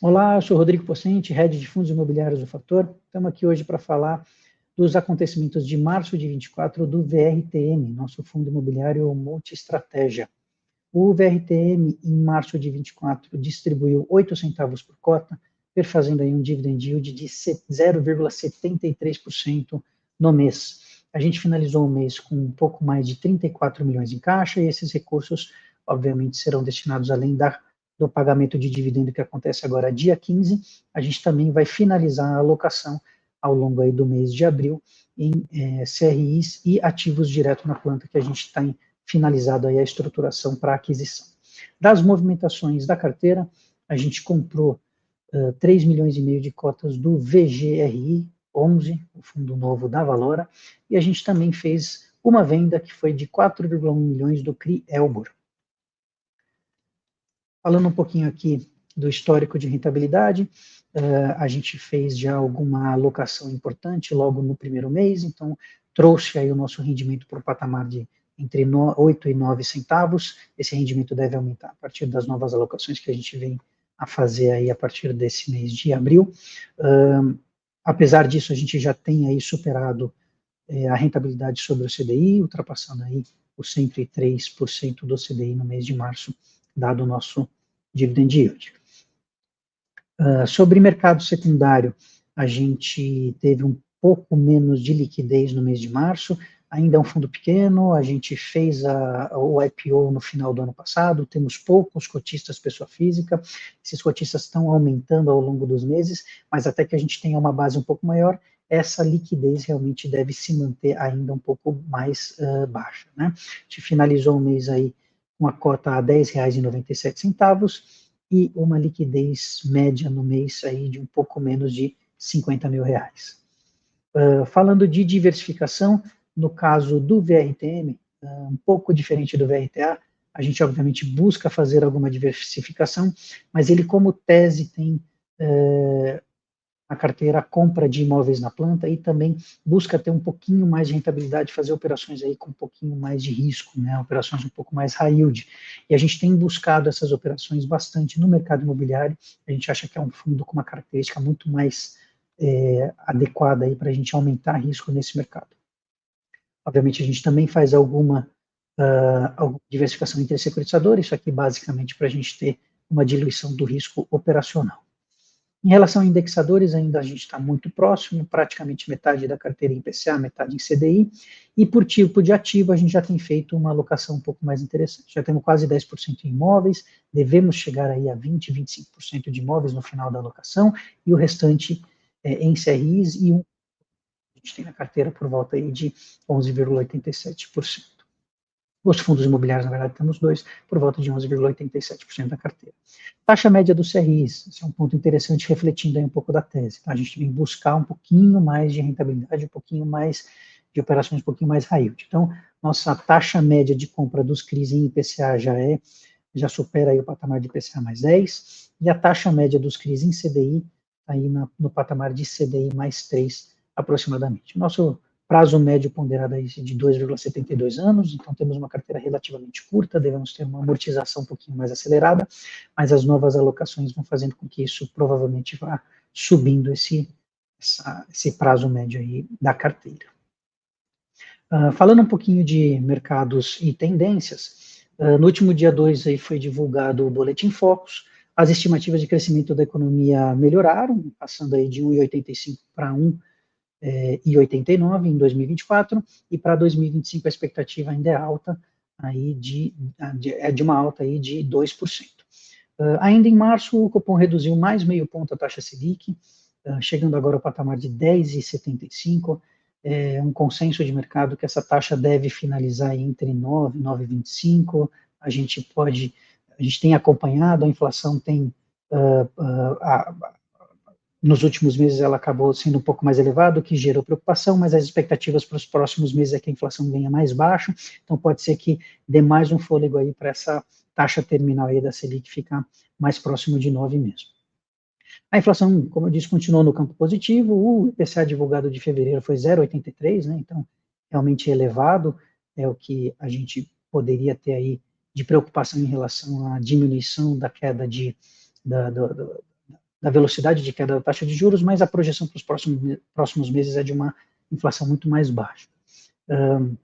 Olá, eu sou Rodrigo Pocente, Head de Fundos Imobiliários do Fator. Estamos aqui hoje para falar dos acontecimentos de março de 24 do VRTM, nosso fundo imobiliário multi-estratégia. O VRTM, em março de 24, distribuiu 8 centavos por cota, perfazendo aí um dividend yield de 0,73% no mês. A gente finalizou o mês com um pouco mais de 34 milhões em caixa, e esses recursos, obviamente, serão destinados, além do pagamento de dividendo que acontece agora dia 15, a gente também vai finalizar a alocação ao longo aí do mês de abril em CRIs e ativos direto na planta, que a gente está finalizado aí a estruturação para aquisição. Das movimentações da carteira, a gente comprou 3 milhões e meio de cotas do VGRI 11, o fundo novo da Valora, e a gente também fez uma venda que foi de 4,1 milhões do CRI Elbor. Falando um pouquinho aqui do histórico de rentabilidade, a gente fez já alguma alocação importante logo no primeiro mês, então trouxe aí o nosso rendimento para o patamar de entre 8 e 9 centavos. Esse rendimento deve aumentar a partir das novas alocações que a gente vem a fazer aí a partir desse mês de abril. Apesar disso, a gente já tem aí superado a rentabilidade sobre o CDI, ultrapassando aí os 103% do CDI no mês de março, dado o nosso dividend yield. Sobre mercado secundário, a gente teve um pouco menos de liquidez no mês de março, ainda é um fundo pequeno, a gente fez o IPO no final do ano passado, temos poucos cotistas pessoa física, esses cotistas estão aumentando ao longo dos meses, mas até que a gente tenha uma base um pouco maior, essa liquidez realmente deve se manter ainda um pouco mais baixa, né? A gente finalizou o mês aí com a cota a R$10,97 e uma liquidez média no mês aí de um pouco menos de 50 mil reais. Falando de diversificação, no caso do VRTM, um pouco diferente do VRTA, a gente obviamente busca fazer alguma diversificação, mas ele como tese tem a carteira compra de imóveis na planta e também busca ter um pouquinho mais de rentabilidade, fazer operações aí com um pouquinho mais de risco, né, operações um pouco mais high yield. E a gente tem buscado essas operações bastante no mercado imobiliário, a gente acha que é um fundo com uma característica muito mais adequada aí para a gente aumentar risco nesse mercado. Obviamente a gente também faz alguma diversificação entre securitizadores, isso aqui basicamente para a gente ter uma diluição do risco operacional. Em relação a indexadores, ainda a gente está muito próximo, praticamente metade da carteira em IPCA, metade em CDI, e por tipo de ativo a gente já tem feito uma alocação um pouco mais interessante. Já temos quase 10% em imóveis, devemos chegar aí a 20, 25% de imóveis no final da alocação, e o restante em CRIs, e a gente tem na carteira por volta aí de 11,87%. Os fundos imobiliários, na verdade, temos dois, por volta de 11,87% da carteira. Taxa média dos CRIs, esse é um ponto interessante, refletindo aí um pouco da tese. Tá? A gente vem buscar um pouquinho mais de rentabilidade, um pouquinho mais de operações um pouquinho mais high yield. Então, nossa taxa média de compra dos CRIs em IPCA já supera aí o patamar de IPCA mais 10, e a taxa média dos CRIs em CDI aí no patamar de CDI mais 3 aproximadamente. O nosso prazo médio ponderado aí de 2,72 anos, então temos uma carteira relativamente curta, devemos ter uma amortização um pouquinho mais acelerada, mas as novas alocações vão fazendo com que isso provavelmente vá subindo esse prazo médio aí da carteira. Falando um pouquinho de mercados e tendências, no último dia 2 aí foi divulgado o Boletim Focus, as estimativas de crescimento da economia melhoraram, passando aí de 1,85 para 1,89 em 2024, e para 2025 a expectativa ainda é alta, aí de uma alta aí de 2%. Ainda em março, o Copom reduziu mais meio ponto a taxa Selic, chegando agora ao patamar de 10,75, um consenso de mercado que essa taxa deve finalizar entre 9 e 9,25, a gente tem acompanhado, a inflação tem nos últimos meses ela acabou sendo um pouco mais elevada, o que gerou preocupação, mas as expectativas para os próximos meses é que a inflação venha mais baixa, então pode ser que dê mais um fôlego aí para essa taxa terminal aí da Selic ficar mais próximo de 9 mesmo. A inflação, como eu disse, continuou no campo positivo, o IPCA divulgado de fevereiro foi 0,83, né, então realmente elevado, é o que a gente poderia ter aí de preocupação em relação à diminuição da queda da velocidade de queda da taxa de juros, mas a projeção para os próximos meses é de uma inflação muito mais baixa. O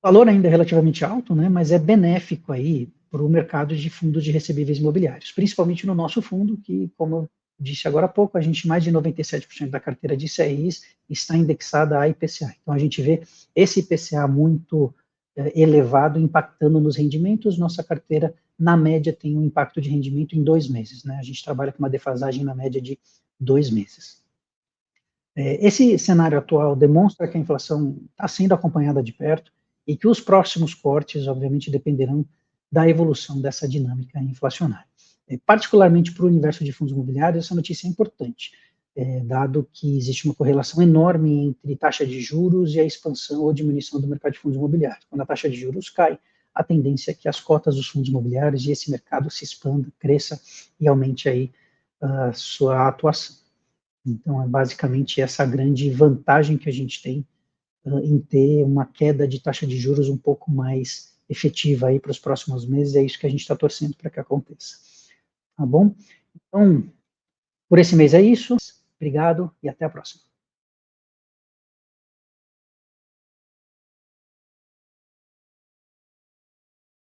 valor ainda é relativamente alto, né, mas é benéfico aí para o mercado de fundos de recebíveis imobiliários, principalmente no nosso fundo, que, como eu disse agora há pouco, a gente, mais de 97% da carteira de CRIs está indexada a IPCA. Então, a gente vê esse IPCA muito elevado impactando nos rendimentos. Nossa carteira, na média, tem um impacto de rendimento em 2 meses, né? A gente trabalha com uma defasagem na média de 2 meses. Esse cenário atual demonstra que a inflação está sendo acompanhada de perto e que os próximos cortes, obviamente, dependerão da evolução dessa dinâmica inflacionária. Particularmente para o universo de fundos imobiliários, essa notícia é importante, dado que existe uma correlação enorme entre taxa de juros e a expansão ou diminuição do mercado de fundos imobiliários. Quando a taxa de juros cai, a tendência é que as cotas dos fundos imobiliários e esse mercado se expanda, cresça e aumente aí a sua atuação. Então, é basicamente essa grande vantagem que a gente tem em ter uma queda de taxa de juros um pouco mais efetiva aí para os próximos meses. É isso que a gente está torcendo para que aconteça. Tá bom? Então, por esse mês é isso. Obrigado e até a próxima.